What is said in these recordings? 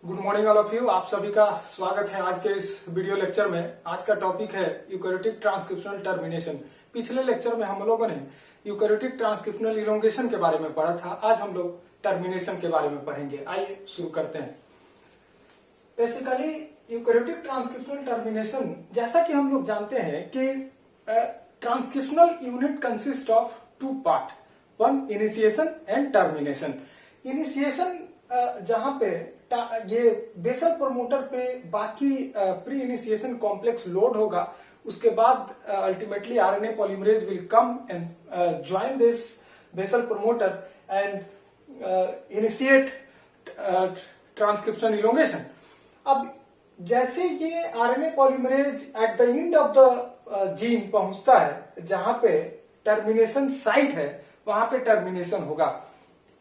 Good morning all of you. आप सभी का स्वागत है आज के इस वीडियो लेक्चर में। आज का टॉपिक है यूकैरियोटिक ट्रांसक्रिप्शनल टर्मिनेशन। पिछले लेक्चर में हम लोगों ने यूकैरियोटिक ट्रांसक्रिप्शनल इलोंगेशन के बारे में पढ़ा था। आज हम लोग टर्मिनेशन के बारे में पढ़ेंगे। आइए शुरू करते हैं। बेसिकली यूकैरियोटिक ट्रांसक्रिप्शनल टर्मिनेशन, जैसा कि हम लोग जानते हैं कि transcriptional unit consist of two part, one initiation and termination. Initiation जहां पे ये बेसल प्रमोटर पे बाकी प्री इनिशिएशन कॉम्प्लेक्स लोड होगा, उसके बाद ultimately RNA polymerase will come and join this basal promoter and initiate transcription elongation. अब जैसे ये RNA polymerase at the end of the gene पहुंचता है, जहां पे टर्मिनेशन साइट है, वहां पे टर्मिनेशन होगा।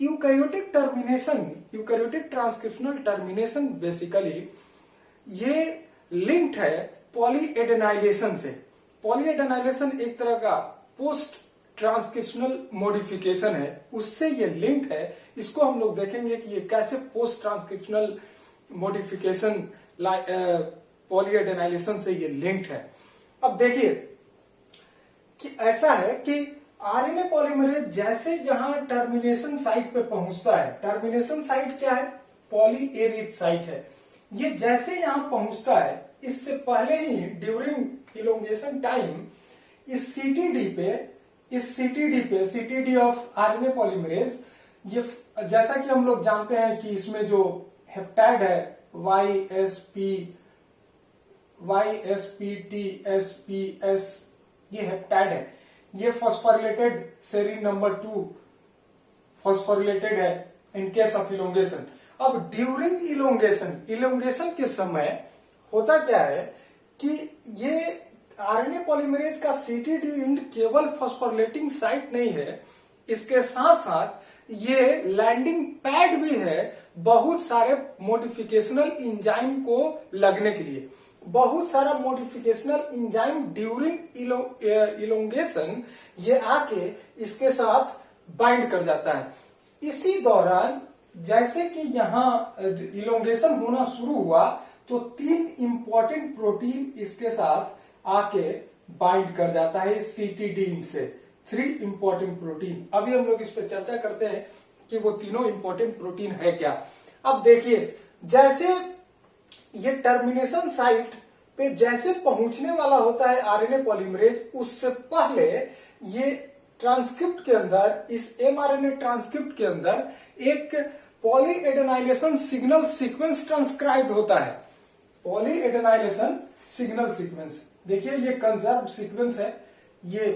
Eukaryotic termination, eukaryotic transcriptional termination basically ये लिंक्ड है पॉलीएडेनाइलेशन से। पॉलीएडेनाइलेशन एक तरह का पोस्ट ट्रांसक्रिप्शनल मॉडिफिकेशन है, उससे ये लिंक्ड है। इसको हम लोग देखेंगे कि ये कैसे पोस्ट ट्रांसक्रिप्शनल मॉडिफिकेशन पॉलीएडेनाइलेशन से ये लिंक्ड है। अब देखिए कि ऐसा है कि आरएनए पॉलीमरेज जैसे जहां टर्मिनेशन साइट पे पहुंचता है, टर्मिनेशन साइट क्या है? पॉली ए रिच साइट है। ये जैसे यहां पहुंचता है, इससे पहले ही ड्यूरिंग इलोंगेशन टाइम इस सीटीडी ऑफ आरएनए पॉलीमरेज, ये जैसा कि हम लोग जानते हैं कि इसमें जो हेप्टाइड है YSPTSPS, ये हेप्टाइड है। ये फॉस्फोरिलेटेड सेरीन नंबर 2 फॉस्फोरिलेटेड है इन केस ऑफ इलोंगेशन। अब ड्यूरिंग इलोंगेशन के समय होता क्या है कि ये आरएनए पॉलीमरेज का सीटीडी एंड केवल फॉस्फोरिलेटिंग साइट नहीं है, इसके साथ साथ ये लैंडिंग पैड भी है बहुत सारे मॉडिफिकेशनल इंजाइम को लगने के लिए। बहुत सारा मॉडिफिकेशनल इंजाइम ड्यूरिंग इलोंगेशन ये आके इसके साथ बाइंड कर जाता है। इसी दौरान जैसे कि यहाँ इलोंगेशन होना शुरू हुआ तो 3 इंपॉर्टेंट प्रोटीन इसके साथ आके बाइंड कर जाता है सीटीडी से। 3 इंपॉर्टेंट प्रोटीन। अभी हम लोग इस पर चर्चा करते हैं कि वो तीनों इंपॉर्टेंट प्रोटीन है क्या। अब देखिए, जैसे ये टर्मिनेशन साइट पे जैसे पहुंचने वाला होता है आरएनए पॉलीमरेज, उससे पहले ये ट्रांसक्रिप्ट के अंदर, इस एमआरएनए ट्रांसक्रिप्ट के अंदर एक पॉलीएडेनाइलेशन सिग्नल सीक्वेंस ट्रांसक्राइब्ड होता है। पॉलीएडेनाइलेशन सिग्नल सीक्वेंस, देखिए ये कंजर्व्ड सीक्वेंस है, ये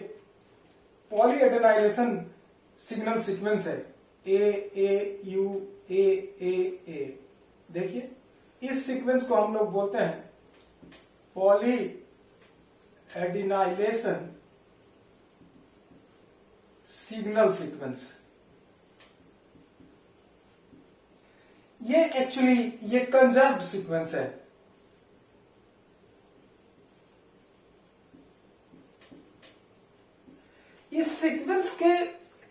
पॉलीएडेनाइलेशन सिग्नल सीक्वेंस है AAU AAA। देखिए इस सीक्वेंस को हम लोग बोलते हैं पॉली एडिनाइलेशन सिग्नल सीक्वेंस। ये एक्चुअली ये कंजर्व्ड सीक्वेंस है। इस सीक्वेंस के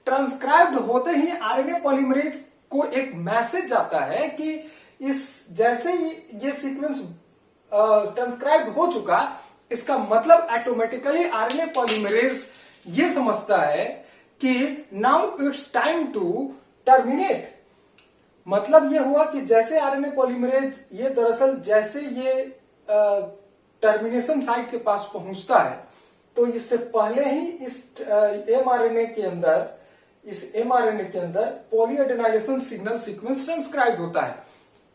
ट्रांसक्राइब्ड होते ही आरएनए पॉलीमरेज को एक मैसेज जाता है कि इस जैसे ये सीक्वेंस ट्रांसक्राइब हो चुका, इसका मतलब ऑटोमेटिकली आरएनए पॉलीमरेज ये समझता है कि now it's time to terminate. मतलब ये हुआ कि जैसे आरएनए पॉलीमरेज ये दरअसल जैसे ये टर्मिनेशन साइट के पास पहुंचता है, तो इससे पहले ही इस एमआरएनए के अंदर पॉलीएडेनाइलेशन सिग्नल सीक्वेंस ट्रांसक्राइब होता है।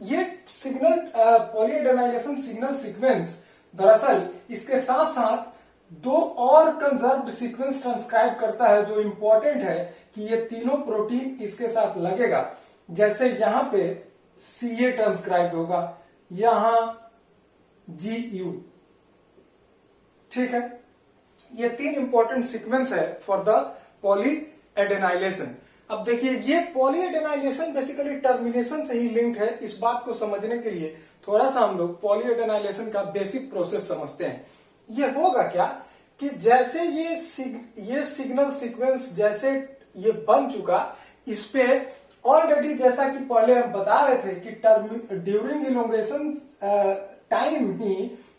ये सिग्नल पॉलीएडेनाइलेशन सिग्नल सीक्वेंस दरअसल इसके साथ साथ 2 और कंजर्व्ड सीक्वेंस ट्रांसक्राइब करता है, जो इंपॉर्टेंट है कि ये तीनों प्रोटीन इसके साथ लगेगा। जैसे यहां पे CA ट्रांसक्राइब होगा, यहां GU, ठीक है। ये 3 इंपॉर्टेंट सीक्वेंस है फॉर द पॉलीएडेनाइलेशन। अब देखिए, ये पॉलीएडेनाइलेशन बेसिकली टर्मिनेशन से ही लिंक है। इस बात को समझने के लिए थोड़ा सा हम लोग पॉलीएडेनाइलेशन का बेसिक प्रोसेस समझते हैं। ये होगा क्या कि जैसे ये सिग्नल सीक्वेंस जैसे ये बन चुका, इस पे ऑलरेडी जैसा कि पहले हम बता रहे थे कि ड्यूरिंग इलोंगेशन टाइम ही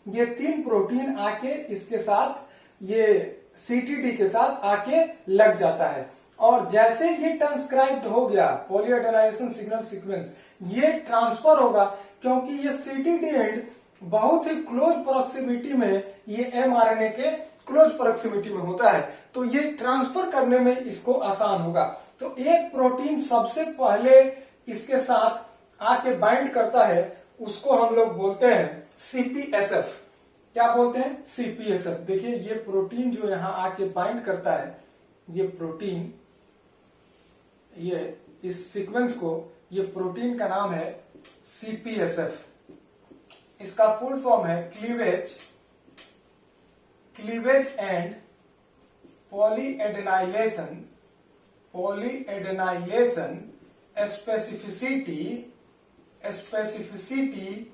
ये 3 प्रोटीन आके इसके साथ ये सीटीडी के साथ आके लग जाता है, और जैसे ये ट्रांसक्राइब्ड हो गया पॉलीएडेनाइलेशन सिग्नल सीक्वेंस, ये ट्रांसफर होगा, क्योंकि ये सीटीडी एंड बहुत ही क्लोज प्रोक्सिमिटी में, ये एमआरएनए के क्लोज प्रोक्सिमिटी में होता है, तो ये ट्रांसफर करने में इसको आसान होगा। तो एक प्रोटीन सबसे पहले इसके साथ आके बाइंड करता है, उसको हम लोग बोलते हैं सीपीएसएफ। क्या बोलते हैं? सीपीएसएफ। देखिए ये प्रोटीन जो यहां आके बाइंड करता है, ये प्रोटीन, ये इस सीक्वेंस को, ये प्रोटीन का नाम है सीपीएसएफ। इसका फुल फॉर्म है cleavage and polyadenylation specificity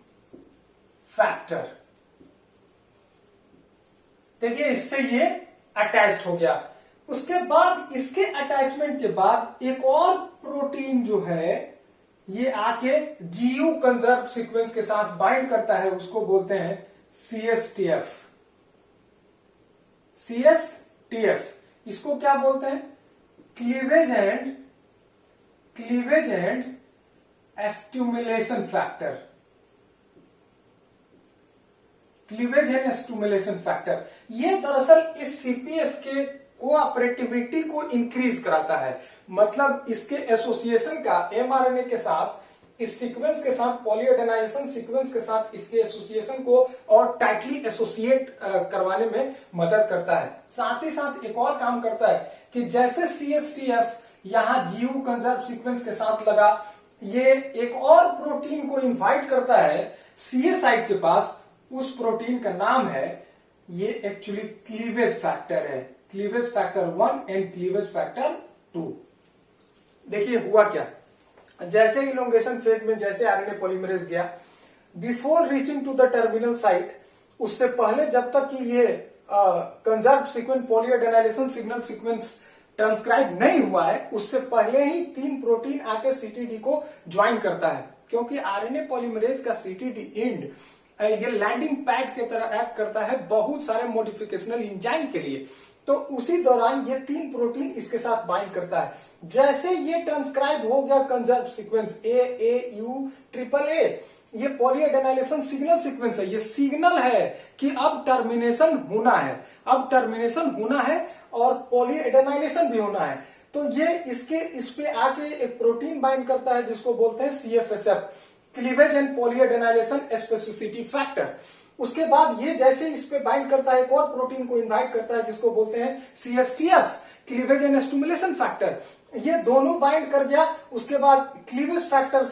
factor. देखिए इससे ये अटैच्ड हो गया। उसके बाद इसके अटैचमेंट के बाद एक और प्रोटीन जो है ये आके जीयू कंजर्व सीक्वेंस के साथ बाइंड करता है, उसको बोलते हैं सीएसटीएफ। इसको क्या बोलते हैं? Cleavage and stimulation factor. Cleavage and stimulation factor ये दरअसल इस सीपीएस के कोऑपरेटिविटी को इंक्रीज कराता है। मतलब इसके एसोसिएशन का एमआरएनए के साथ, इस सीक्वेंस के साथ, पॉलीएडेनाइलेशन सीक्वेंस के साथ इसके एसोसिएशन को और टाइटली एसोसिएट करवाने में मदद करता है। साथ ही साथ एक और काम करता है कि जैसे सीएसटीएफ यहां जीयू कंजर्व सीक्वेंस के साथ लगा, ये एक और प्रोटीन को इन्वाइट करता है सीए साइट के पास। उस प्रोटीन का नाम है, ये एक्चुअली क्लीवेज फैक्टर है, cleavage factor 1 and cleavage factor 2। देखिए हुआ क्या, जैसे इलोंगेशन फेज में जैसे आरएनए पॉलीमरेज गया, before reaching to the terminal site, उससे पहले जब तक कि ये conserve sequence polyadenylation signal sequence transcribe नहीं हुआ है, उससे पहले ही 3 प्रोटीन आके सीटीडी को ज्वाइन करता है। क्योंकि आरएनए पॉलीमरेज का सीटीडी एंड ये लैंडिंग पैड के तरह एक्ट करता है बहुत सारे मॉडिफिकेशनल एंजाइम के लिए, तो उसी दौरान ये 3 प्रोटीन इसके साथ बाइंड करता है। जैसे ये ट्रांसक्राइब हो गया कंजर्व सीक्वेंस AAU-AAA, ये पॉलीएडेनाइलेशन सिग्नल सीक्वेंस है, ये सिग्नल है कि अब टर्मिनेशन होना है, अब टर्मिनेशन होना है और पॉलीएडेनाइलेशन भी होना है। तो ये इस पे आके एक प्रोटीन बाइंड करता है जिसको बोलते हैं CFSF, cleavage and polyadenylation specificity factor. उसके बाद ये जैसे इस पे बाइंड करता है, एक और प्रोटीन को इन्वाइट करता है जिसको बोलते हैं CSTF, cleavage and stimulation factor. ये दोनों बाइंड कर गया। उसके बाद cleavage factor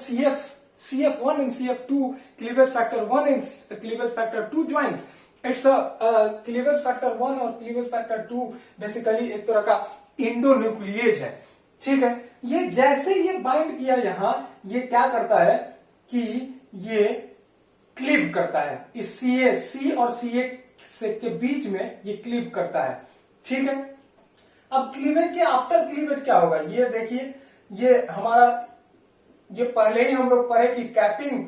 CF1 and CF2, cleavage factor 1 and cleavage factor 2 joins. It's cleavage factor 1 और क्लीवेज फैक्टर 2 बेसिकली एक तरह का इंडोन्यूक्लिएज है, ठीक है। ये जैसे ये बाइंड किया यहां, ये क्या करता है कि ये क्लीव करता है, इस C और CA के बीच में ये क्लीव करता है, ठीक है। अब क्लीवेज के आफ्टर क्लीवेज क्या होगा, ये देखिए, ये हमारा, ये पहले ही हम लोग पढ़े कि कैपिंग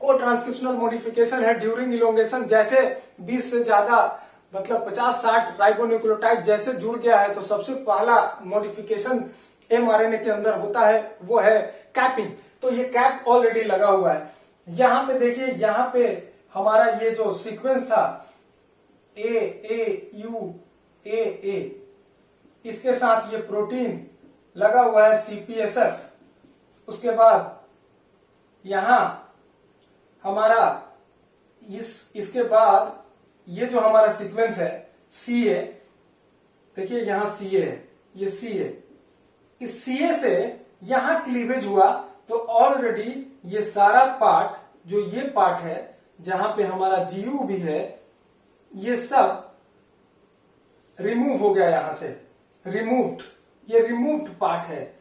को ट्रांसक्रिप्शनल मॉडिफिकेशन है ड्यूरिंग इलोंगेशन। जैसे 20 से ज्यादा, मतलब 50-60 राइबोन्यूक्लियोटाइड जैसे जुड़ गया है, तो सबसे पहला मॉडिफिकेशन एमआरएनए के अंदर होता है, वो है कैपिंग। तो ये कैप ऑलरेडी लगा हुआ है। यहां पे देखिए, यहां पे हमारा ये जो सीक्वेंस था AAU-AA, इसके साथ ये प्रोटीन लगा हुआ है CPSF। उसके बाद यहां हमारा इसके बाद ये जो हमारा सीक्वेंस है CA, देखिए यहां CA है, ये CA, इस CA से यहां क्लीवेज हुआ, तो ऑलरेडी ये सारा पार्ट, जो ये पार्ट है जहां पे हमारा GU भी है, ये सब रिमूव हो गया यहां से, रिमूव्ड, ये रिमूव्ड पार्ट है,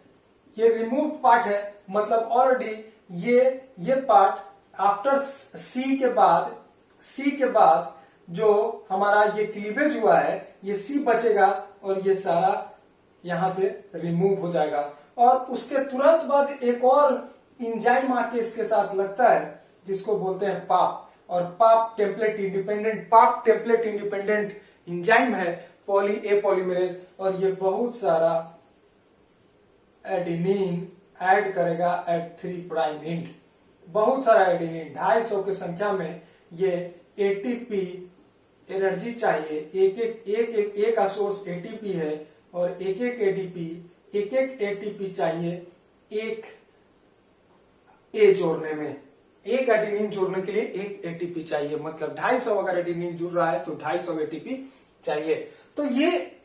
ये रिमूव्ड पार्ट है। मतलब ऑलरेडी ये पार्ट आफ्टर C के बाद जो हमारा ये क्लीवेज हुआ है, ये C बचेगा और ये सारा यहां से रिमूव हो जाएगा। और उसके तुरंत बाद एक और इंजाइम आके इसके साथ लगता है जिसको बोलते हैं पाप, और पाप टेम्पलेट इंडिपेंडेंट इंजाइम है पॉली ए पॉलीमरेज, और ये बहुत सारा एडेनिन ऐड करेगा एट 3 प्राइम एंड। बहुत सारा एडेनिन, 250 की संख्या में ये एटीपी एनर्जी चाहिए, एक का सोर्स एटीपी है और एक एटीपी चाहिए एक ए जोड़ने में, एक एडेनिन जोड़ने के लिए एक एटीपी चाहिए, मतलब 250 अगर एडेनिन जुड़ रहा है तो 250 एटीपी चाहिए। तो ये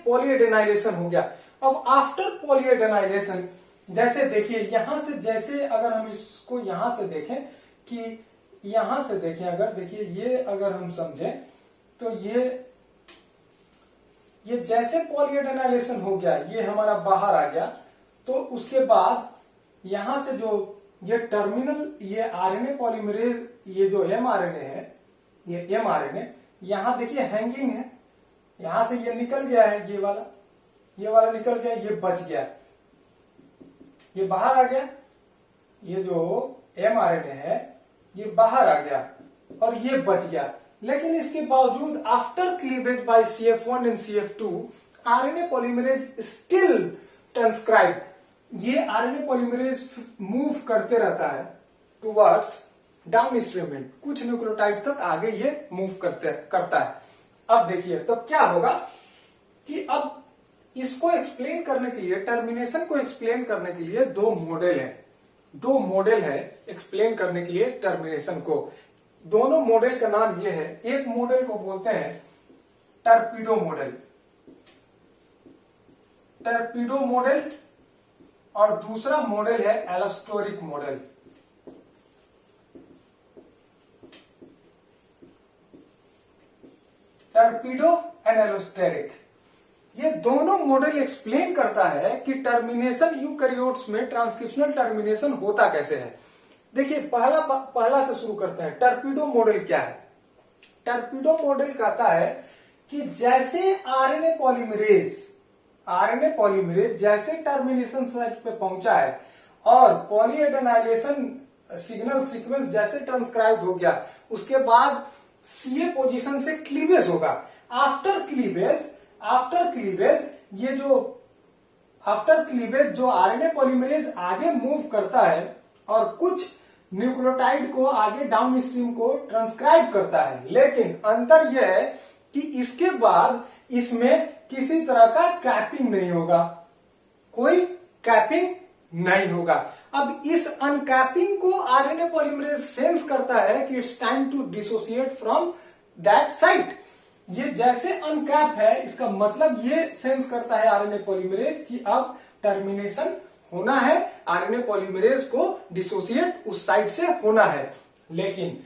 पॉलीएडेनाइलेशन हो गया। अब आफ्टर पॉलीएडेनाइलेशन जैसे देखिए यहां से, जैसे अगर हम इसको यहां से देखें कि यहां से देखें, अगर देखिए ये अगर हम समझें तो ये जैसे पॉलीएडेनाइलेशन हो गया, ये हमारा बाहर आ गया, तो उसके बाद यहां से जो ये टर्मिनल, ये आरएनए पॉलीमरेज, ये जो एमआरएनए है, ये एमआरएनए यहां देखिए हैंगिंग है, यहां से ये निकल गया है, ये वाला निकल गया, ये बच गया, ये बाहर आ गया, ये जो एमआरएनए है ये बाहर आ गया और ये बच गया। लेकिन इसके बावजूद after cleavage by CF1 and CF2 RNA polymerase still transcribe, ये आरएनए पॉलीमरेज मूव करते रहता है टुवर्ड्स डाउनस्ट्रीम, कुछ न्यूक्लियोटाइड तक आगे ये मूव करता है। अब देखिए तो क्या होगा कि अब इसको एक्सप्लेन करने के लिए, टर्मिनेशन को एक्सप्लेन करने के लिए दो मॉडल है एक्सप्लेन करने के लिए टर्मिनेशन को। दोनों मॉडल का नाम ये है, एक मॉडल को बोलते हैं टर्पीडो मॉडल और दूसरा मॉडल है एलोस्टेरिक मॉडल। टर्पीडो एंड एलोस्टेरिक, ये दोनों मॉडल एक्सप्लेन करता है कि टर्मिनेशन यूकैरियोट्स में ट्रांसक्रिप्शनल टर्मिनेशन होता कैसे है। देखिए पहला से शुरू करते हैं। टर्पीडो मॉडल क्या है? टर्पीडो मॉडल कहता है कि जैसे आरएनए पॉलीमरेज जैसे टर्मिनेशन साइट पे पहुंचा है और पॉलीएडेनाइलेशन सिग्नल सीक्वेंस जैसे ट्रांसक्राइब हो गया, उसके बाद सीए पोजीशन से क्लीवेज होगा। आफ्टर क्लीवेज जो आरएनए पॉलीमरेज आगे मूव करता है और कुछ न्यूक्लियोटाइड को आगे डाउनस्ट्रीम को ट्रांसक्राइब करता है, लेकिन अंतर यह है कि इसके बाद इसमें किसी तरह का कैपिंग नहीं होगा, कोई कैपिंग नहीं होगा। अब इस अनकैपिंग को आरएनए पॉलीमरेज सेंस करता है कि it's time to dissociate from that site. ये जैसे अनकैप है, इसका मतलब ये सेंस करता है आरएनए पॉलीमरेज कि अब टर्मिनेशन होना है, आरएनए पॉलीमरेज को डिसोसिएट उस साइट से होना है। लेकिन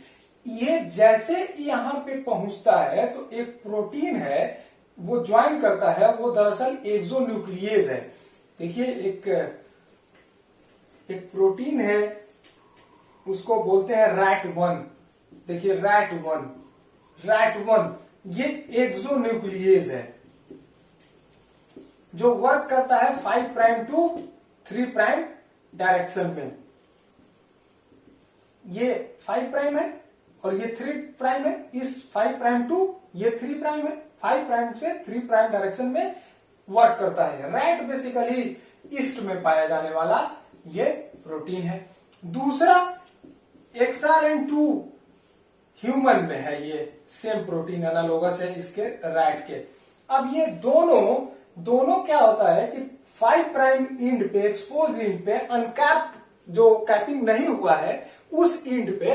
ये जैसे यहां पे पहुंचता है तो एक प्रोटीन है वो ज्वाइन करता है, वो दरअसल एक्सोन्यूक्लियेज है। देखिए एक प्रोटीन है, उसको बोलते हैं RAT1। देखिए RAT1 ये एक्सोन्यूक्लियेज है जो वर्क करता है 5 प्राइम टू 3 प्राइम डायरेक्शन में। ये 5 प्राइम है और ये 3 प्राइम है, इस 5 प्राइम टू ये 3 प्राइम है, 5 प्राइम से 3 प्राइम डायरेक्शन में वर्क करता है। रैट बेसिकली ईस्ट में पाया जाने वाला ये प्रोटीन है। दूसरा XRN2 ह्यूमन में है, ये सेम प्रोटीन एनालोगस है इसके रैट के। अब ये दोनों क्या होता है कि 5 प्राइम इंड पे, एक्सपोज इंड पे, अनकैप्ड जो कैपिंग नहीं हुआ है उस इंड पे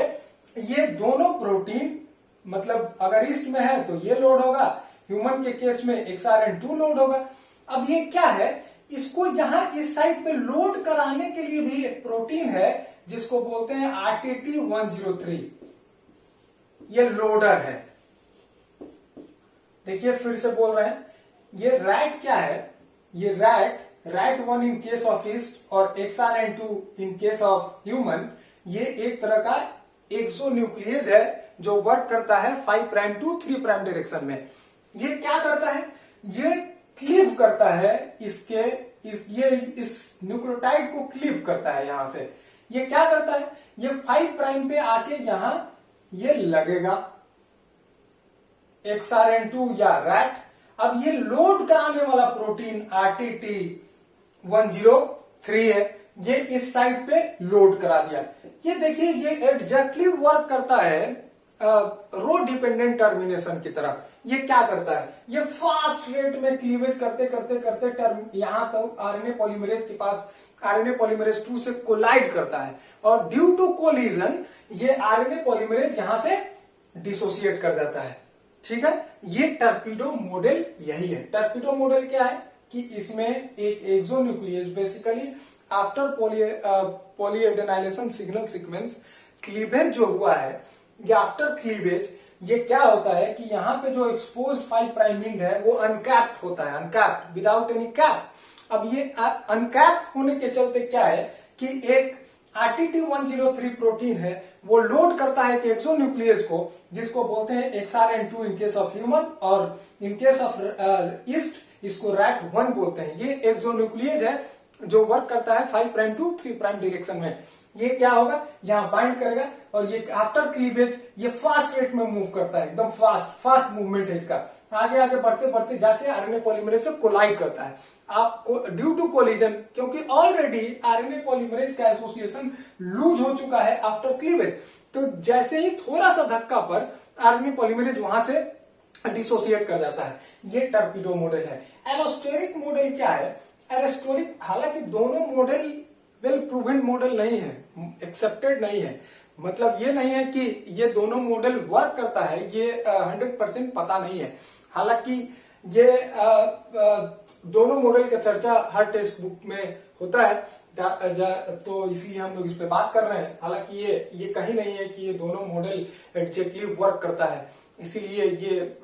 ये दोनों प्रोटीन, मतलब अगर ईस्ट में है तो ये लोड होगा, ह्यूमन के केस में XRN2 लोड होगा। अब ये क्या है, इसको यहां इस साइड पे लोड कराने के लिए भी एक प्रोटीन है जिसको बोलते हैं RTT103, ये लोडर है। देखिए फिर से बोल रहे हैं, ये रैट क्या है, ये RAT1 in case of east और XRN2 in case of human, ये एक तरह का एक्सोन्यूक्लियेज है जो वर्क करता है 5 प्राइम टू 3 प्राइम डायरेक्शन में। ये क्या करता है, ये क्लीव करता है इसके इस न्यूक्लियोटाइड को क्लीव करता है यहां से। ये क्या करता है, ये 5 प्राइम पे आके यहां ये लगेगा XRN2 या रैट। अब ये लोड कराने वाला प्रोटीन RTT103 है, ये इस साइड पे लोड करा दिया। ये देखिए ये एग्जैक्टली वर्क करता है रो डिपेंडेंट टर्मिनेशन की तरह। ये क्या करता है, ये फास्ट रेट में क्लीवेज करते करते करते यहां तक आरएनए पॉलीमरेज के पास आरएनए पॉलीमरेज 2 से कोलाइड करता है, और ड्यू टू कोलिजन ये आरएनए पॉलीमरेज यहां से डिसोसिएट कर जाता है। ठीक है, ये टर्पीडो मॉडल यही है। टर्पीडो मॉडल क्या है कि इसमें एक exonuclease basically after polyadenylation signal sequence cleavage जो हुआ है, ये आफ्टर क्लीवेज ये क्या होता है कि यहां पे जो एक्सपोज 5 प्राइम एंड है वो अनकैप्ड होता है, अनकैप्ड विदाउट एनी कैप। अब ये अनकैप्ड होने के चलते क्या है कि एक RTT103 प्रोटीन है, वो लोड करता है कि एक्सोन्यूक्लियस को, जिसको बोलते हैं XRN2 in case of human, और इन केस ऑफ ईस्ट इसको RAT1 बोलते हैं। ये एक्सोन्यूक्लियस है जो वर्क करता है 5 प्राइम टू 3 प्राइम डायरेक्शन में। ये क्या होगा, यहां बाइंड करेगा, और ये आफ्टर क्लीवेज ये फास्ट रेट में मूव करता है, एकदम फास्ट मूवमेंट है इसका। आगे आगे बढ़ते बढ़ते जाके आरएनए पॉलीमरेज से कोलाइड करता है। आपको ड्यू टू कोलिजन, क्योंकि ऑलरेडी आरएनए पॉलीमरेज का एसोसिएशन लूज हो चुका है आफ्टर क्लीवेज, तो जैसे ही थोड़ा सा धक्का पर आरएनए पॉलीमरेज वहां से डिसोसिएट कर जाता है। ये टर्पीडो मॉडल है। एलोस्टेरिक मॉडल क्या है, एलोस्टेरिक हालांकि दोनों मॉडल वेल प्रूवन मॉडल नहीं है, एक्सेप्टेड नहीं है, मतलब ये नहीं है कि ये दोनों मॉडल वर्क करता है, ये 100% पता नहीं है। हालांकि ये दोनों मॉडल का चर्चा हर टेक्स्ट बुक में होता है, तो इसीलिए हम लोग इस पे बात कर रहे हैं। हालांकि ये कहीं नहीं है कि ये दोनों मॉडल एग्जैक्टली वर्क करता है, इसीलिए ये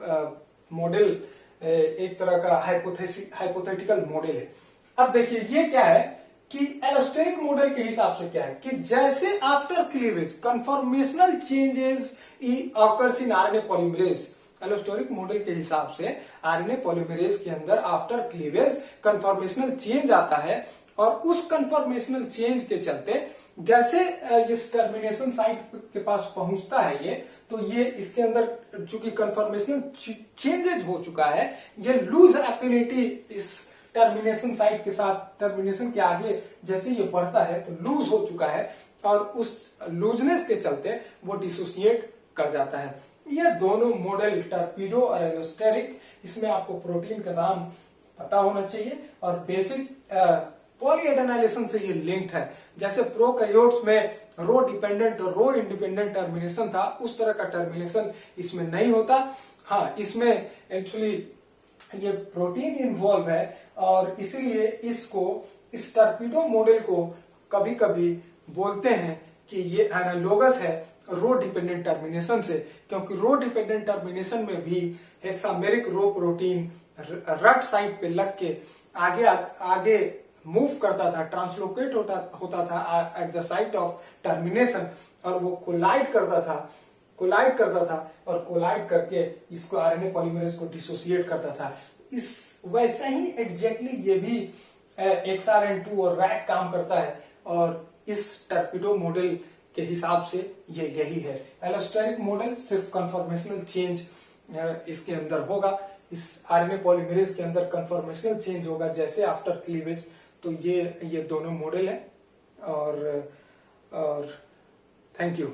मॉडल एक तरह का हाइपोथेटिकल मॉडल है। अब देखिए ये क्या है कि एलोस्टेरिक मॉडल के हिसाब से क्या है कि जैसे after cleavage conformational changes occurs in RNA polymerase. Allosteric model के हिसाब से आरएनए पॉलीमरेज के अंदर आफ्टर क्लीवेज कन्फॉर्मेशनल चेंज आता है, और उस कन्फॉर्मेशनल चेंज के चलते जैसे इस टर्मिनेशन साइट के पास पहुंचता है ये, तो ये इसके अंदर चूंकि कन्फॉर्मेशनल चेंजेज हो चुका है, ये लूज एफिनिटी इस टर्मिनेशन साइट के साथ, टर्मिनेशन के आगे जैसे ये बढ़ता है तो लूज हो चुका है, और उस लूजनेस के चलते वो डिसोसिएट कर जाता है। ये दोनों मॉडल टर्पीडो और एलोस्टेरिक, इसमें आपको प्रोटीन का नाम पता होना चाहिए, और बेसिक पॉलीएडेनाइलेशन से ये लिंक्ड है। जैसे प्रोकैरियोट्स में रो डिपेंडेंट और रो इंडिपेंडेंट टर्मिनेशन था, उस तरह का टर्मिनेशन इसमें नहीं होता। हाँ, इसमें एक्चुअली ये प्रोटीन इन्वॉल्व है, और इसीलिए इस टर्पीडो मॉडल को कभी कभी बोलते हैं कि ये एनालोगस है रो डिपेंडेंट टर्मिनेशन से, क्योंकि रो डिपेंडेंट टर्मिनेशन में भी हेक्सामेरिक रो प्रोटीन रट साइट पे लग के आगे मूव करता था, ट्रांसलोकेट होता था at the site of termination, और वो कोलाइड करता था और कोलाइड करके इसको आरएनए पॉलीमरेज को डिसोसिएट करता था। इस वैसा ही एग्जैक्टली ये भी XRN2 और रैट काम करता है, और इस टर्पीडो मॉडल के हिसाब से ये यही है। एलोस्टेरिक मॉडल सिर्फ कन्फॉर्मेशनल चेंज इसके अंदर होगा, इस आरएनए पॉलीमरेज के अंदर कन्फॉर्मेशनल चेंज होगा जैसे आफ्टर क्लीवेज। तो ये दोनों मॉडल है, और थैंक यू।